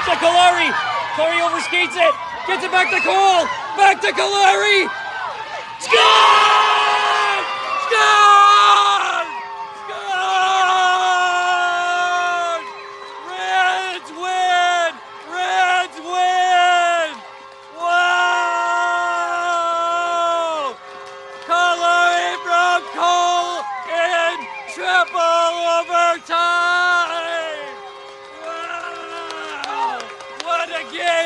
to Kalari. Kalari overskates it. Gets it back to Cole. Back to Kalari. Score! Score! Score! Reds win! Reds win! Wow! Kalari from Cole in triple overtime! Wow! What a game!